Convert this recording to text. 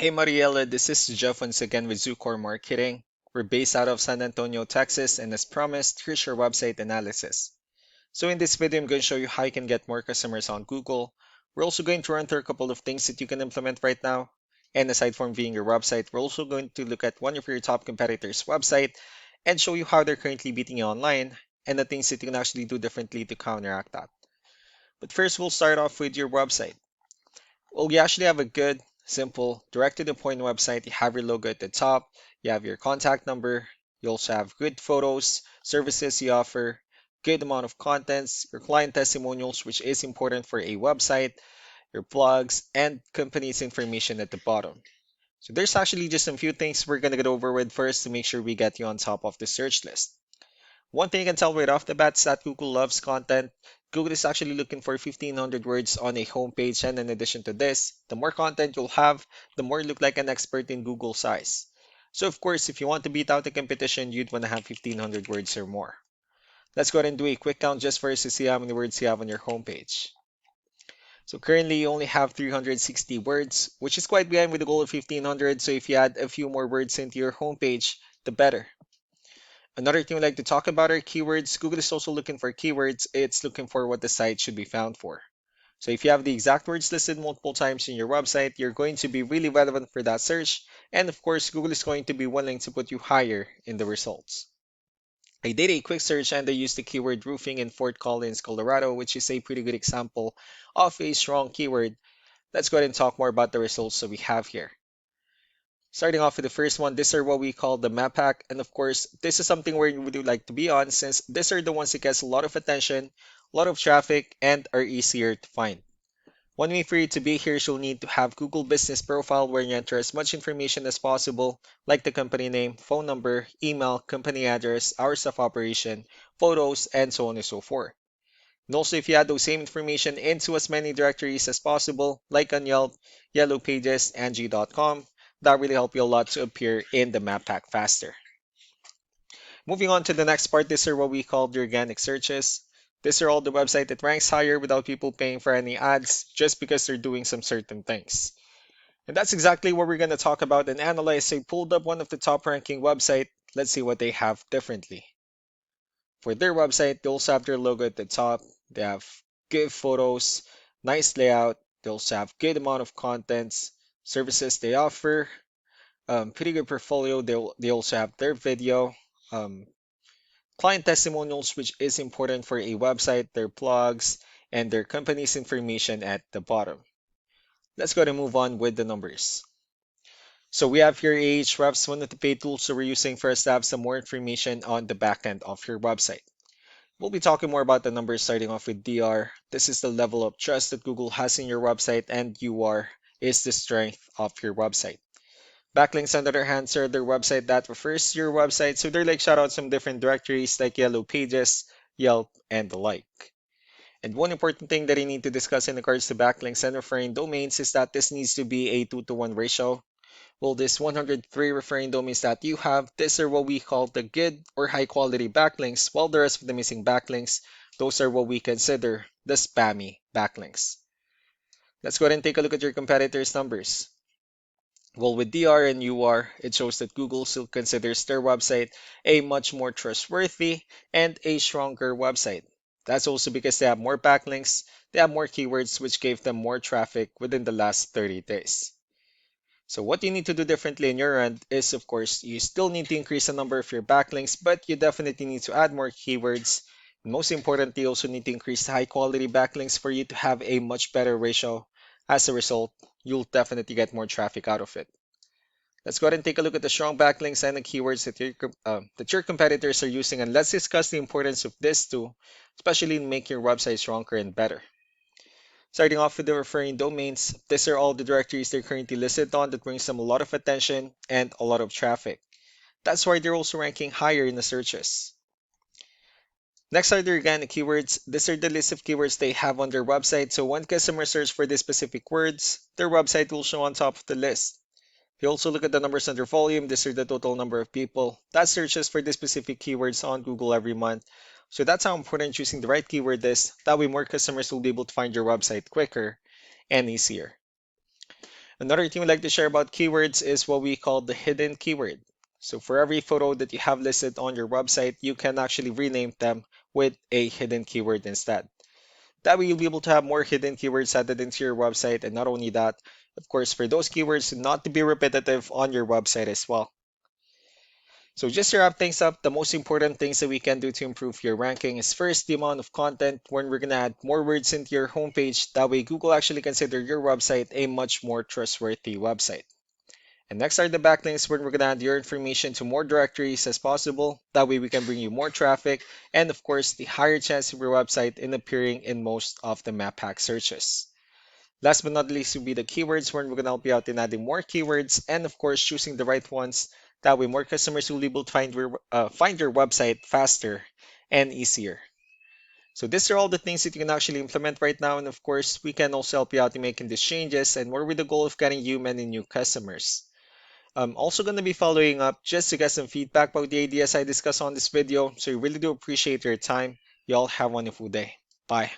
Hey Mariela, this is Jeff once again with Zucor Marketing. We're based out of San Antonio, Texas, and as promised, here's your website analysis. So in this video, I'm going to show you how you can get more customers on Google. We're also going to run through a couple of things that you can implement right now. And aside from viewing your website, we're also going to look at one of your top competitors' website and show you how they're currently beating you online and the things that you can actually do differently to counteract that. But first, we'll start off with your website. Well, you actually have a good, simple, direct to the point website. You have your logo at the top, you have your contact number, you also have good photos, services you offer, good amount of contents, your client testimonials, which is important for a website, your blogs, and company's information at the bottom. So there's actually just a few things we're going to get over with first to make sure we get you on top of the search list. One thing you can tell right off the bat is that Google loves content. Google is actually looking for 1,500 words on a homepage, and in addition to this, the more content you'll have, the more you look like an expert in Google size. So of course, if you want to beat out the competition, you'd want to have 1,500 words or more. Let's go ahead and do a quick count just for us to see how many words you have on your homepage. So currently you only have 360 words, which is quite behind with the goal of 1,500. So if you add a few more words into your homepage, the better. Another thing we like to talk about are keywords. Google is also looking for keywords. It's looking for what the site should be found for. So if you have the exact words listed multiple times in your website, you're going to be really relevant for that search. And of course, Google is going to be willing to put you higher in the results. I did a quick search and I used the keyword roofing in Fort Collins, Colorado, which is a pretty good example of a strong keyword. Let's go ahead and talk more about the results that we have here. Starting off with the first one, these are what we call the map hack. And of course, this is something where you would like to be on since these are the ones that gets a lot of attention, a lot of traffic, and are easier to find. One way for you to be here is you'll need to have Google Business Profile where you enter as much information as possible, like the company name, phone number, email, company address, hours of operation, photos, and so on and so forth. And also, if you add those same information into as many directories as possible, like on Yelp, Yellow Pages, Angie.com, that really help you a lot to appear in the map pack faster. Moving on to the next part, these are what we call the organic searches. These are all the website that ranks higher without people paying for any ads just because they're doing some certain things. And that's exactly what we're going to talk about and analyze. I pulled up one of the top ranking website. Let's see what they have differently. For their website, they also have their logo at the top. They have good photos, nice layout. They also have good amount of contents, services they offer, pretty good portfolio. They also have their video, um, client testimonials, which is important for a website, their blogs, and their company's information at the bottom. Let's go to move on with the numbers. So we have here Ahrefs, one of the paid tools that we're using for us to have some more information on the backend of your website. We'll be talking more about the numbers starting off with DR. This is the level of trust that Google has in your website, and UR is the strength of your website. Backlinks, on the other hand, are their website that refers to your website, so they're like shout out some different directories like Yellow Pages, Yelp, and the like. And one important thing that I need to discuss in regards to backlinks and referring domains is that this needs to be a 2-to-1 ratio. Well, this 103 referring domains that you have, these are what we call the good or high quality backlinks, while the rest of the missing backlinks, those are what we consider the spammy backlinks. Let's go ahead and take a look at your competitors' numbers. Well, with DR and UR, it shows that Google still considers their website a much more trustworthy and a stronger website. That's also because they have more backlinks, they have more keywords, which gave them more traffic within the last 30 days. So what you need to do differently in your end is, of course, you still need to increase the number of your backlinks, but you definitely need to add more keywords. And most importantly, you also need to increase the high quality backlinks for you to have a much better ratio. As a result, you'll definitely get more traffic out of it. Let's go ahead and take a look at the strong backlinks and the keywords that your competitors are using, and let's discuss the importance of this too, especially in making your website stronger and better. Starting off with the referring domains, these are all the directories they're currently listed on that brings them a lot of attention and a lot of traffic. That's why they're also ranking higher in the searches. Next are the organic keywords. These are the list of keywords they have on their website, so when customers search for these specific words, their website will show on top of the list. If you also look at the numbers under volume, these are the total number of people that searches for these specific keywords on Google every month. So that's how important choosing the right keyword is. That way more customers will be able to find your website quicker and easier. Another thing we like to share about keywords is what we call the hidden keyword. So for every photo that you have listed on your website, you can actually rename them with a hidden keyword instead. That way you'll be able to have more hidden keywords added into your website. And not only that, of course, for those keywords not to be repetitive on your website as well. So just to wrap things up, the most important things that we can do to improve your ranking is first the amount of content when we're gonna add more words into your homepage. That way Google actually consider your website a much more trustworthy website. And next are the backlinks when we're gonna add your information to more directories as possible. That way we can bring you more traffic and of course the higher chance of your website in appearing in most of the map hack searches. Last but not least will be the keywords where we're going to help you out in adding more keywords and of course choosing the right ones. That way more customers will be able to find your website faster and easier. So these are all the things that you can actually implement right now. And of course, we can also help you out in making these changes and more with the goal of getting you many new customers. I'm also going to be following up just to get some feedback about the ideas I discussed on this video. So I really do appreciate your time. Y'all have a wonderful day. Bye.